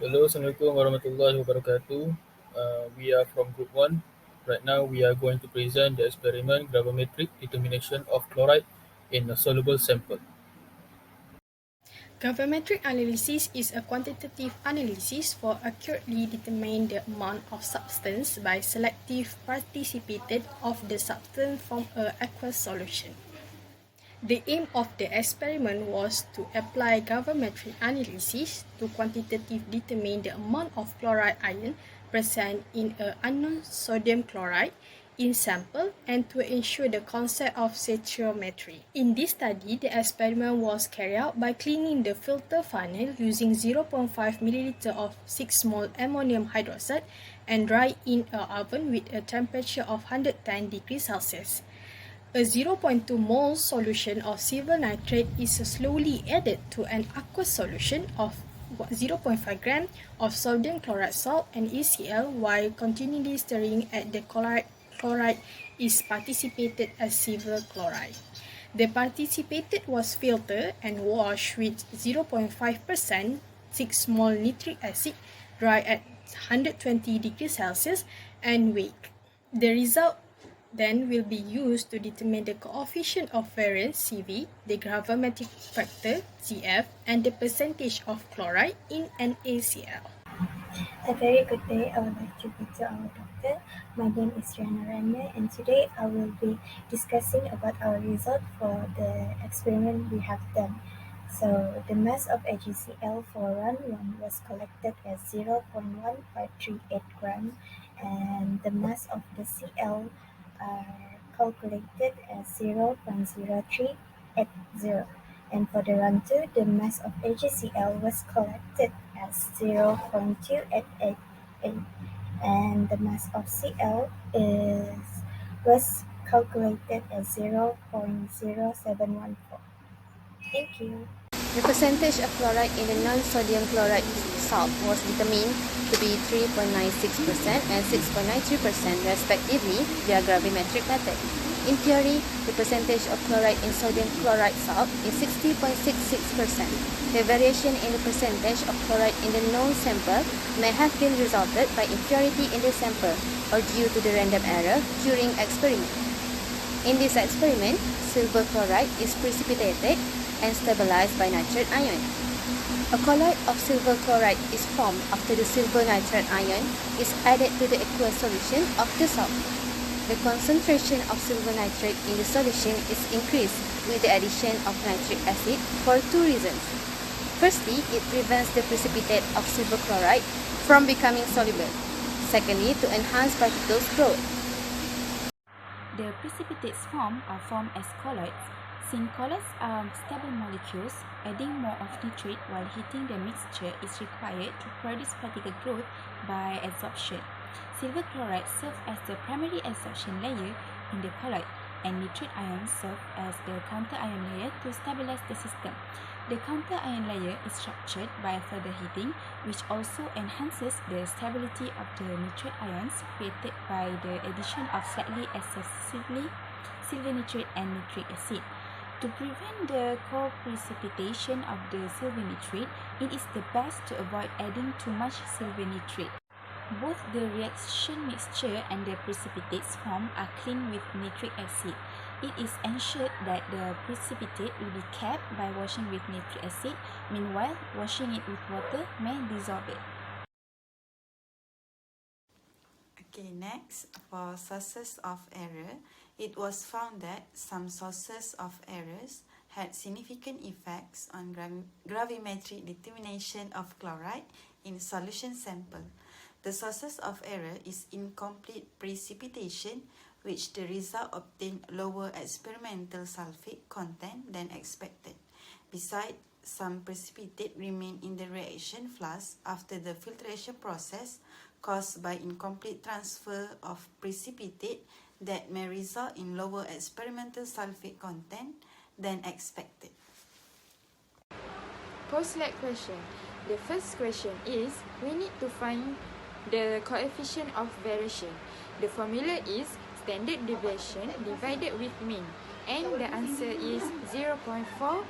Hello, Assalamualaikum warahmatullahi wabarakatuh. We are from Group 1. Right now, we are going to present the experiment gravimetric determination of chloride in a soluble sample. Gravimetric analysis is a quantitative analysis for accurately determining the amount of substance by selective precipitate of the substance from an aqueous solution. The aim of the experiment was to apply gravimetric analysis to quantitatively determine the amount of chloride ion present in an unknown sodium chloride in sample and to ensure the concept of stoichiometry. In this study, the experiment was carried out by cleaning the filter funnel using 0.5 ml of 6 mol ammonium hydroxide and dry in an oven with a temperature of 110 degrees Celsius. A 0.2 mole solution of silver nitrate is slowly added to an aqueous solution of 0.5 gram of sodium chloride salt and ECl while continually stirring as the chloride is participated as silver chloride. The participated was filtered and washed with 0.5% 6 mol nitric acid dry at 120 degrees Celsius and weighed. The result then will be used to determine the coefficient of variance CV, the gravimetric factor CF, and the percentage of chloride in NaCl. A very good day. I would like to greet to our doctor. My name is Riana Rana, and today I will be discussing about our result for the experiment we have done. So the mass of AgCl for run 1 was collected as 0.1538 gram, and the mass of the Cl are calculated as 0.0380. And for the run 2, the mass of AgCl was collected as 0.2888, and the mass of Cl was calculated as 0.0714. Thank you. The percentage of chloride in the non-sodium chloride salt was determined to be 3.96% and 6.93% respectively via gravimetric method. In theory, the percentage of chloride in sodium chloride salt is 60.66%. The variation in the percentage of chloride in the known sample may have been resulted by impurity in the sample or due to the random error during experiment. In this experiment, silver chloride is precipitated and stabilized by nitrate ion. A colloid of silver chloride is formed after the silver nitrate ion is added to the aqueous solution of the salt. The concentration of silver nitrate in the solution is increased with the addition of nitric acid for two reasons. Firstly, it prevents the precipitate of silver chloride from becoming soluble. Secondly, to enhance particles growth. The precipitates formed are formed as colloids. Since colloids are stable molecules, adding more of nitrate while heating the mixture is required to produce particle growth by adsorption. Silver chloride serves as the primary adsorption layer in the colloid, and nitrate ions serve as the counter ion layer to stabilize the system. The counter ion layer is structured by further heating, which also enhances the stability of the nitrate ions created by the addition of slightly excessively silver nitrate and nitric acid. To prevent the co-precipitation of the silver nitrate, it is the best to avoid adding too much silver nitrate. Both the reaction mixture and the precipitates formed are cleaned with nitric acid. It is ensured that the precipitate will be kept by washing with nitric acid. Meanwhile, washing it with water may dissolve it. Okay, next, for sources of error, it was found that some sources of errors had significant effects on gravimetric determination of chloride in solution sample. The sources of error is incomplete precipitation, which the result obtained lower experimental sulfate content than expected. Besides, some precipitate remain in the reaction flask after the filtration process, caused by incomplete transfer of precipitate that may result in lower experimental sulfate content than expected. Post-select question. The first question is, we need to find the coefficient of variation. The formula is standard deviation divided with mean, and the answer is 0.4154.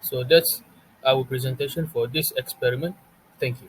So that's our presentation for this experiment. Thank you.